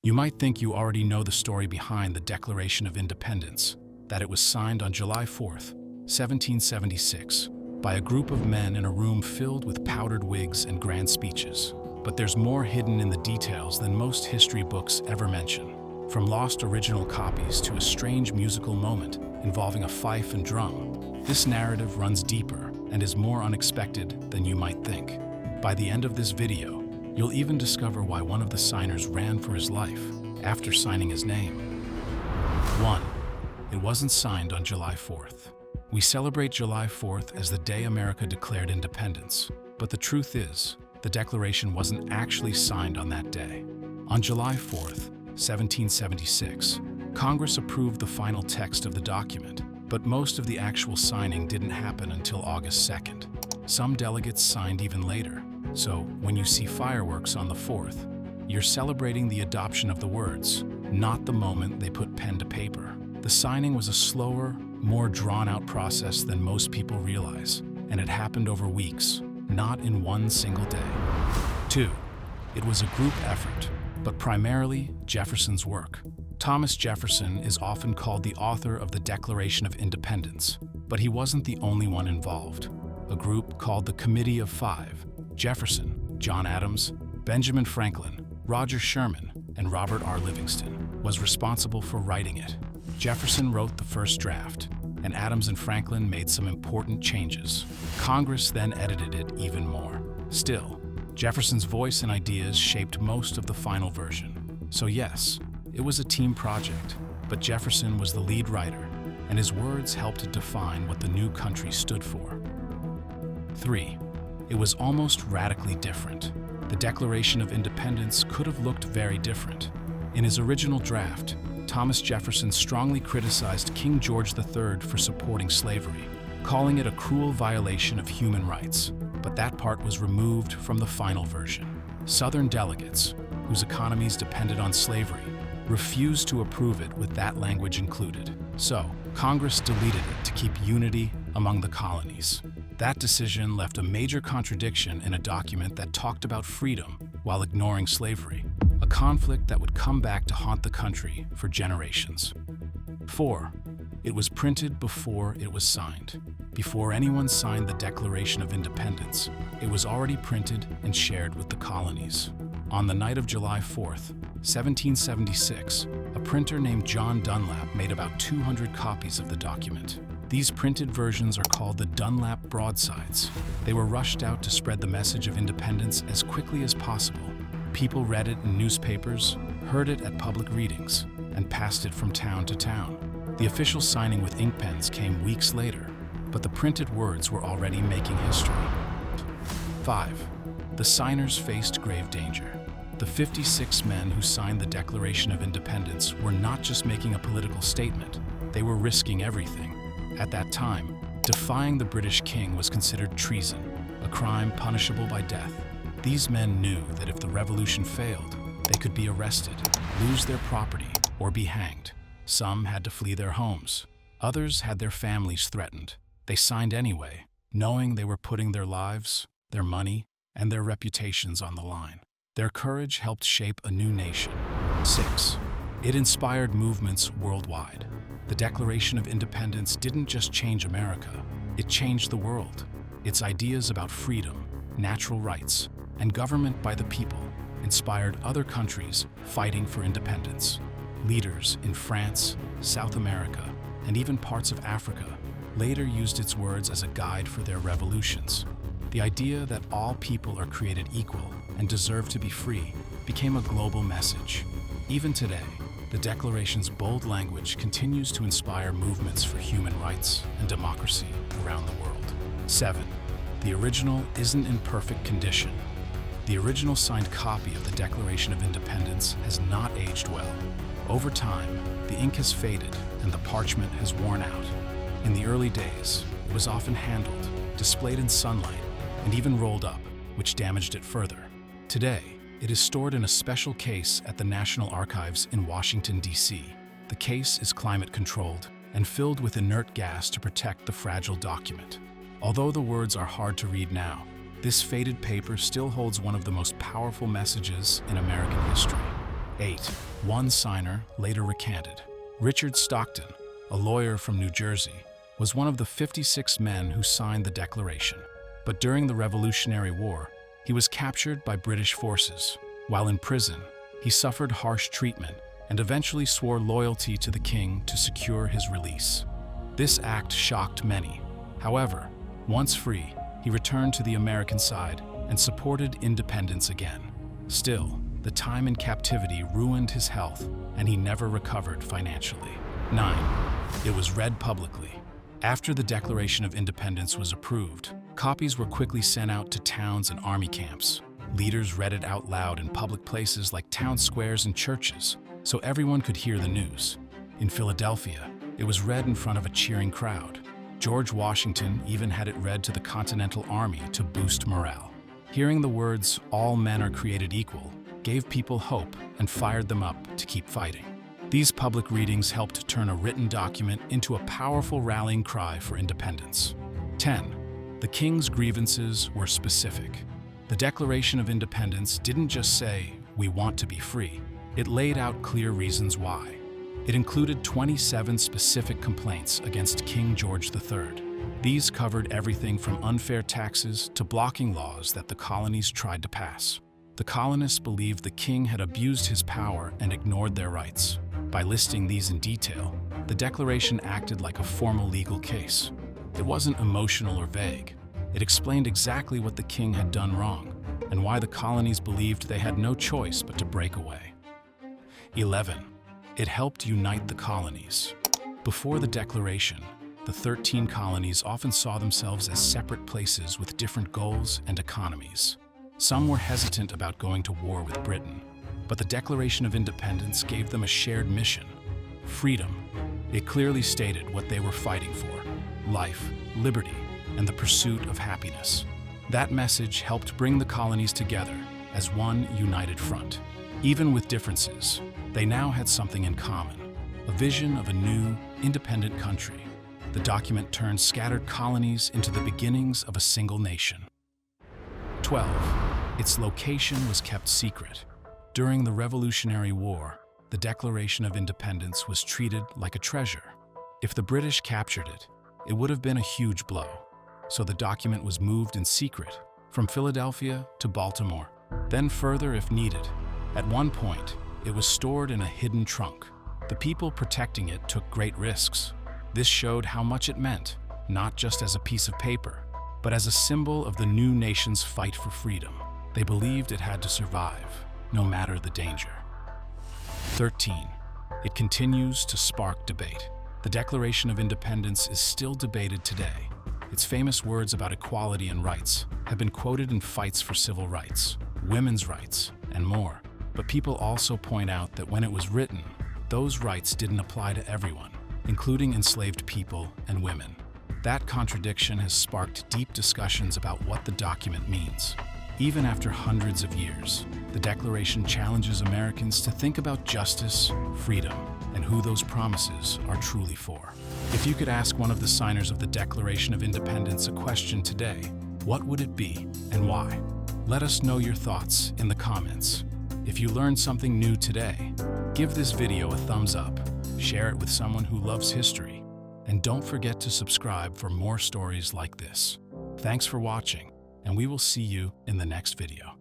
You might think you already know the story behind the Declaration of Independence, that it was signed on July 4th, 1776, by a group of men in a room filled with powdered wigs and grand speeches. But there's more hidden in the details than most history books ever mention. From lost original copies to a strange musical moment involving a fife and drum, this narrative runs deeper and is more unexpected than you might think. By the end of this video, you'll even discover why one of the signers ran for his life after signing his name. 1. It wasn't signed on July 4th. We celebrate July 4th as the day America declared independence, but the truth is, the Declaration wasn't actually signed on that day. On July 4th, 1776, Congress approved the final text of the document, but most of the actual signing didn't happen until August 2nd. Some delegates signed even later, so when you see fireworks on the 4th, you're celebrating the adoption of the words, not the moment they put pen to paper. The signing was a slower, more drawn-out process than most people realize, and it happened over weeks, not in one single day. 2. It was a group effort, but primarily Jefferson's work. Thomas Jefferson is often called the author of the Declaration of Independence, but he wasn't the only one involved. A group called the Committee of Five, Jefferson, John Adams, Benjamin Franklin, Roger Sherman, and Robert R. Livingston, was responsible for writing it. Jefferson wrote the first draft, and Adams and Franklin made some important changes. Congress then edited it even more. Still, Jefferson's voice and ideas shaped most of the final version. So yes, it was a team project, but Jefferson was the lead writer, and his words helped define what the new country stood for. 3. It was almost radically different. The Declaration of Independence could have looked very different. In his original draft, Thomas Jefferson strongly criticized King George III for supporting slavery, calling it a cruel violation of human rights. But that part was removed from the final version. Southern delegates, whose economies depended on slavery, refused to approve it with that language included. So, Congress deleted it to keep unity among the colonies. That decision left a major contradiction in a document that talked about freedom while ignoring slavery, a conflict that would come back to haunt the country for generations. 4. It was printed before it was signed. Before anyone signed the Declaration of Independence, it was already printed and shared with the colonies. On the night of July 4th, 1776, a printer named John Dunlap made about 200 copies of the document. These printed versions are called the Dunlap broadsides. They were rushed out to spread the message of independence as quickly as possible. People read it in newspapers, heard it at public readings, and passed it from town to town. The official signing with ink pens came weeks later, but the printed words were already making history. 5. The signers faced grave danger. The 56 men who signed the Declaration of Independence were not just making a political statement, they were risking everything. At that time, defying the British king was considered treason, a crime punishable by death. These men knew that if the revolution failed, they could be arrested, lose their property, or be hanged. Some had to flee their homes. Others had their families threatened. They signed anyway, knowing they were putting their lives, their money, and their reputations on the line. Their courage helped shape a new nation. 6. It inspired movements worldwide. The Declaration of Independence didn't just change America, it changed the world. Its ideas about freedom, natural rights, and government by the people inspired other countries fighting for independence. Leaders in France, South America, and even parts of Africa later used its words as a guide for their revolutions. The idea that all people are created equal and deserve to be free became a global message. Even today, the Declaration's bold language continues to inspire movements for human rights and democracy around the world. 7. The original isn't in perfect condition. The original signed copy of the Declaration of Independence has not aged well. Over time, the ink has faded and the parchment has worn out. In the early days, it was often handled, displayed in sunlight, and even rolled up, which damaged it further. Today, it is stored in a special case at the National Archives in Washington, D.C. The case is climate-controlled and filled with inert gas to protect the fragile document. Although the words are hard to read now, this faded paper still holds one of the most powerful messages in American history. 8. One signer, later recanted. Richard Stockton, a lawyer from New Jersey, was one of the 56 men who signed the Declaration. But during the Revolutionary War, he was captured by British forces. While in prison, he suffered harsh treatment and eventually swore loyalty to the king to secure his release. This act shocked many. However, once free, he returned to the American side and supported independence again. Still, the time in captivity ruined his health, and he never recovered financially. 9. It was read publicly. After the Declaration of Independence was approved, copies were quickly sent out to towns and army camps. Leaders read it out loud in public places like town squares and churches, so everyone could hear the news. In Philadelphia, it was read in front of a cheering crowd. George Washington even had it read to the Continental Army to boost morale. Hearing the words, "All men are created equal," gave people hope and fired them up to keep fighting. These public readings helped turn a written document into a powerful rallying cry for independence. 10. The king's grievances were specific. The Declaration of Independence didn't just say, "We want to be free." It laid out clear reasons why. It included 27 specific complaints against King George III. These covered everything from unfair taxes to blocking laws that the colonies tried to pass. The colonists believed the king had abused his power and ignored their rights. By listing these in detail, the Declaration acted like a formal legal case. It wasn't emotional or vague. It explained exactly what the king had done wrong and why the colonies believed they had no choice but to break away. 11. It helped unite the colonies. Before the Declaration, the 13 colonies often saw themselves as separate places with different goals and economies. Some were hesitant about going to war with Britain, but the Declaration of Independence gave them a shared mission: freedom. It clearly stated what they were fighting for: life, liberty, and the pursuit of happiness. That message helped bring the colonies together as one united front. Even with differences, they now had something in common: a vision of a new, independent country. The document turned scattered colonies into the beginnings of a single nation. 12. Its location was kept secret. During the Revolutionary War, the Declaration of Independence was treated like a treasure. If the British captured it, it would have been a huge blow. So the document was moved in secret from Philadelphia to Baltimore, then further if needed. At one point, it was stored in a hidden trunk. The people protecting it took great risks. This showed how much it meant, not just as a piece of paper, but as a symbol of the new nation's fight for freedom. They believed it had to survive, no matter the danger. 13. It continues to spark debate. The Declaration of Independence is still debated today. Its famous words about equality and rights have been quoted in fights for civil rights, women's rights, and more. But people also point out that when it was written, those rights didn't apply to everyone, including enslaved people and women. That contradiction has sparked deep discussions about what the document means. Even after hundreds of years, the Declaration challenges Americans to think about justice, freedom, and who those promises are truly for. If you could ask one of the signers of the Declaration of Independence a question today, what would it be and why? Let us know your thoughts in the comments. If you learned something new today, give this video a thumbs up, share it with someone who loves history, and don't forget to subscribe for more stories like this. Thanks for watching, and we will see you in the next video.